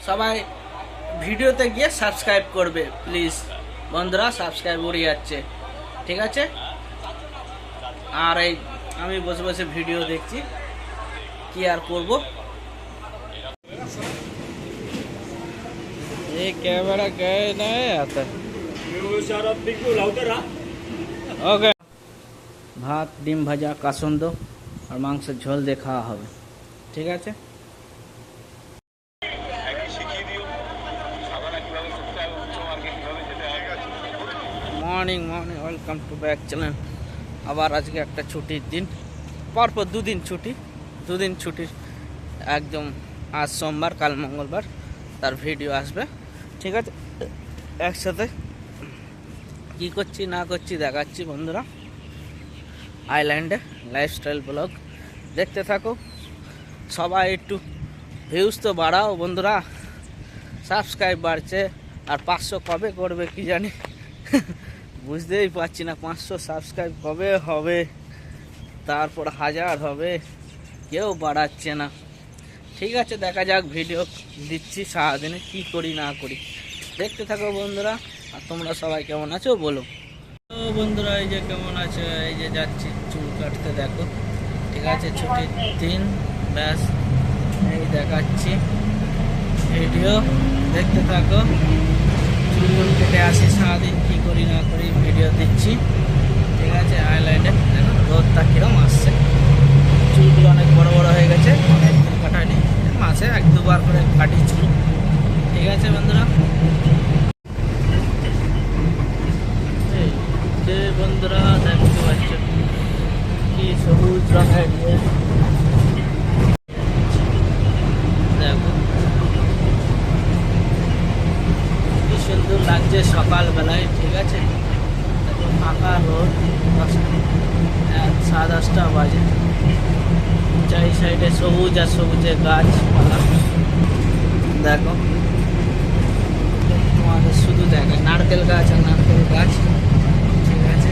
সবাই ভিডিওতে গিয়ে সাবস্ক্রাইব করবে প্লিজ বন্ধুরা, সাবস্ক্রাইব উড়ে যাচ্ছে, ঠিক আছে। আর এই আমি বসে বসে ভিডিও দেখছি, কি আর করব। এই ক্যামেরা গয়ে না आता ওকে। ভাত, ডিম ভাজা, কাসন্দ আর মাংসের ঝোল দিয়ে খাওয়া হবে, ঠিক আছে। Morning welcome to back channel. আবার আজকে একটা ছুটির দিন, পরপর দুদিন ছুটির একদম। আজ সোমবার, কাল মঙ্গলবার, তার ভিডিও আসবে, ঠিক আছে। একসাথে কি করছি না করছি দেখাচ্ছি বন্ধুরা। আইল্যান্ডে লাইফস্টাইল ব্লগ দেখতে থাকো সবাই। একটু ভিউজ তো বাড়াও বন্ধুরা, সাবস্ক্রাইব বাড়ছে। আর 500 কবে করবে কি জানি, বুঝতেই পারছি না। 500 সাবস্ক্রাইব কবে হবে, তারপর 1000 হবে, কেউ বাড়াচ্ছে না। ঠিক আছে, দেখা যাক, ভিডিও দিচ্ছি সারাদিনে কি করি না করি, দেখতে থাকো বন্ধুরা। আর তোমরা সবাই কেমন আছো বলো। তো বন্ধুরা, এই যে কেমন আছো, এই যে যাচ্ছি চুল কাটতে, দেখো, ঠিক আছে। ছুটির দিন, ব্যাস এই দেখাচ্ছি, ভিডিও দেখতে থাকো। চুল কেটে আসি, সারাদিন কী করি না করি ভিডিও দিচ্ছি, ঠিক আছে। আইল্যান্ডে দেখো রোদটা কীরকম আসছে, চুলগুলো অনেক বড় বড় হয়ে গেছে, অনেক দিন কাটায়নি, মাসে 1-2 বার করে কাটি চুল, ঠিক আছে বন্ধুরা। এই যে বন্ধুরা দেখতে পাচ্ছ কি সবুজ রঙের দেখো, কি সুন্দর লাগছে সকালবেলায়, ঠিক আছে। দেখো ফাঁকা রোদ, 10:30 বাজে, চারি সাইডে সবুজ আর সবুজে গাছপালা দেখো। তোমাদের শুধু দেখে নারকেল গাছ আর নারকেল গাছ, ঠিক আছে।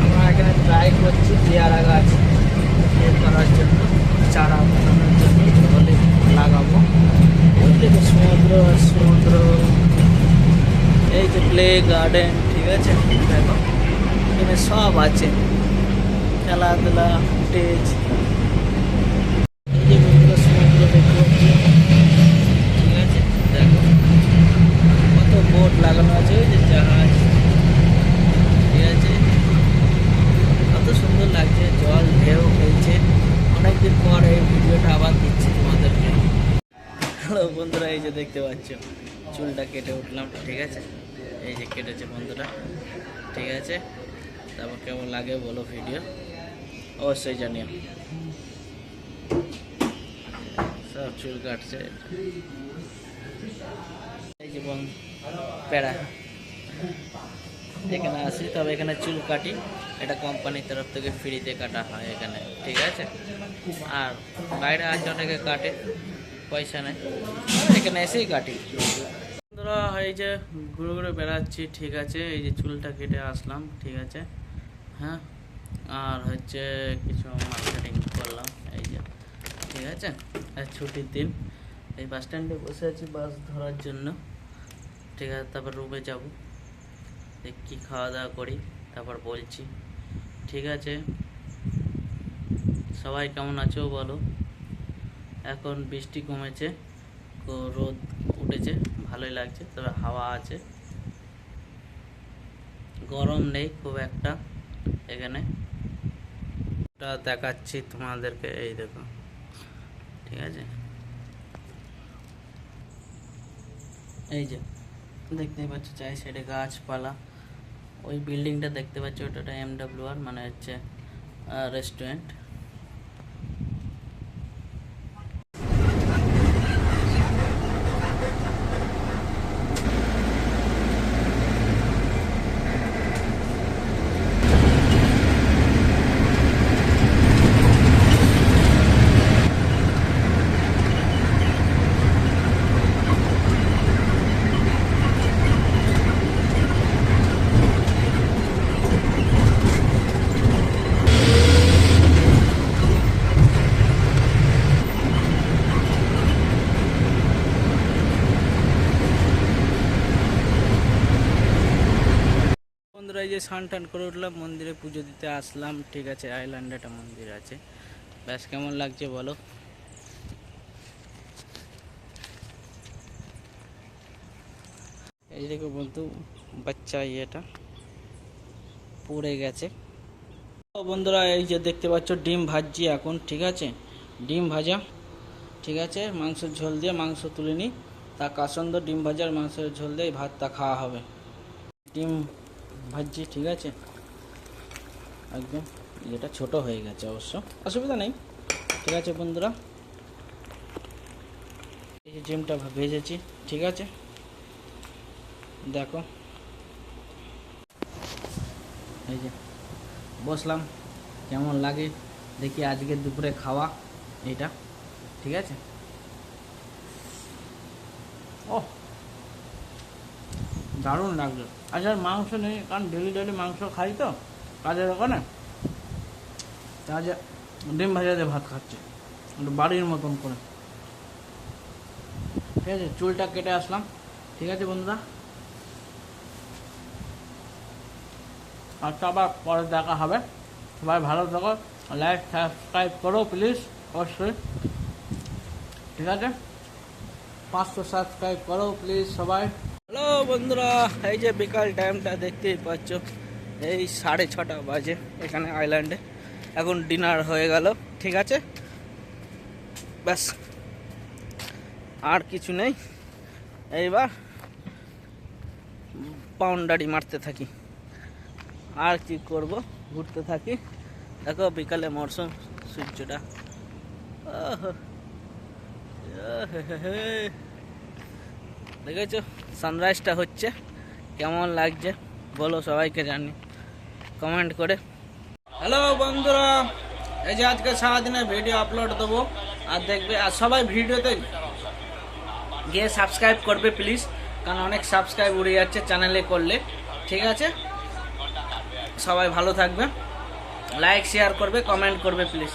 আমরা এখানে ট্রাই করছি পেয়ারা গাছ করার জন্য, চারা বানানোর জন্য বলে লাগাবো। ওই থেকে সমুদ্র, এই যে প্লে গার্ডেন, ঠিক আছে। দেখো এখানে সব আছে, খেলাধুলা, স্টেজ, এই যে বন্ধুরা সমুদ্র দেখতে পাচ্ছি, ঠিক আছে। দেখো কত বোট লাগানো আছে, ওই যে জাহাজ, ঠিক আছে। কত সুন্দর লাগছে, জল ঢেউ খেলছে। অনেকদিন পর এই ভিডিওটা আবার দিচ্ছি তোমাদেরকে। হ্যালো বন্ধুরা, এই যে দেখতে পাচ্ছ চুলটা কেটে উঠলাম, ঠিক আছে। এই যে কেটেছে বন্ধুরা, ঠিক আছে। তারপর কেমন লাগে বলো ভিডিও, অবশ্যই জানিও। সব চুল কাটছে, এই যে প্যারা এখানে আসি, তবে এখানে চুল কাটি, এটা কোম্পানির তরফ থেকে ফ্রিতে কাটা হয় এখানে, ঠিক আছে। আর বাইরে আজ অনেকে কাটে, পয়সা নেয়, এখানে এসেই কাটি বন্ধুরা। এই যে ঘুরে ঘুরে বেড়াচ্ছি, ঠিক আছে। এই যে চুলটা কেটে আসলাম, ঠিক আছে, হ্যাঁ। আর হচ্ছে কিছু মার্কেটিং করলাম, এই যে, ঠিক আছে। আর ছুটির দিন, এই বাস স্ট্যান্ডে বসে আছি বাস ধরার জন্য, ঠিক আছে। তারপর রুমে যাব, কি খাওয়া দাওয়া করি তারপর বলছি, ঠিক আছে। সবাই কেমন আছো বলো। এখন বৃষ্টি কমেছে, রোদ উঠেছে, ভালোই লাগছে, তবে হাওয়া আছে, গরম নেই খুব একটা এখানে। ওটা দেখাচ্ছি তোমাদেরকে, এই দেখো, ঠিক আছে। এই যে দেখতেই পাচ্ছ চারি সাইডে গাছপালা। ওই বিল্ডিংটা দেখতে পাচ্ছ, ওটা MWR, মানে হচ্ছে রেস্টুরেন্ট। এই যে স্নান টান করে উঠলাম, মন্দিরে পুজো দিতে আসলাম। ঠিক আছে, আইল্যান্ডে একটা মন্দির আছে। ব্যাস, কেমন লাগছে বলো। এই দেখো বন্ধু, বাচ্চা ইয়েটা পড়ে গেছে। তো বন্ধুরা, এই যে দেখতে পাচ্ছ ডিম ভাজছি এখন। ঠিক আছে, ডিম ভাজা। ঠিক আছে, মাংসের ঝোল দিয়ে মাংস তুলে নিই, তা কাসন্দ ডিম ভাজার মাংসের ঝোল দিয়ে ভাতটা খাওয়া হবে। ডিম ভাজছি। ঠিক আছে, একদম এটা ছোট হয়ে গেছে, অবশ্য অসুবিধা নেই। ঠিক আছে বন্ধুরা, এই যে ডিমটা ভেজেছি। ঠিক আছে, দেখো এই যে বসলাম, কেমন লাগে দেখি আজকে দুপুরে খাওয়া এটা। ঠিক আছে, ও দারুণ লাগলো। আচ্ছা, মাংস নেই, কারণ ডেলি ডেলি মাংস খাই তো কাজের ওখানে, তা যে ডিম ভাজা দিয়ে ভাত খাচ্ছি একটু বাড়ির মতন করে। ঠিক আছে, চুলটা কেটে আসলাম। ঠিক আছে বন্ধুরা, আর তো আবার পরে দেখা হবে। সবাই ভালো থাকো, লাইক সাবস্ক্রাইব করো প্লিজ, অবশ্যই। ঠিক আছে, 500 সাবস্ক্রাইব করো প্লিজ সবাই। হ্যালো বন্ধুরা, এই যে বিকাল টাইমটা দেখতেই পাচ্ছ, এই 6:30 বাজে এখানে আইল্যান্ডে। এখন ডিনার হয়ে গেল। ঠিক আছে, ব্যাস আর কিছু নেই। এইবার বাউন্ডারি মারতে থাকি, আর কি করব, ঘুরতে থাকি। দেখো বিকালে মরশুম, সূর্যটা দেখেছো, সানরাইজটা হচ্ছে। কেমন লাগছে বলো, সবাইকে জানি কমেন্ট করে। হ্যালো বন্ধুরা, এই যে আজকে সারাদিনের ভিডিও আপলোড দেবো, আর দেখবে, আর সবাই ভিডিওতে গিয়ে সাবস্ক্রাইব করবে প্লিজ, কারণ অনেক সাবস্ক্রাইব উড়ে যাচ্ছে চ্যানেলে করলে। ঠিক আছে, সবাই ভালো থাকবে, লাইক শেয়ার করবে, কমেন্ট করবে প্লিজ।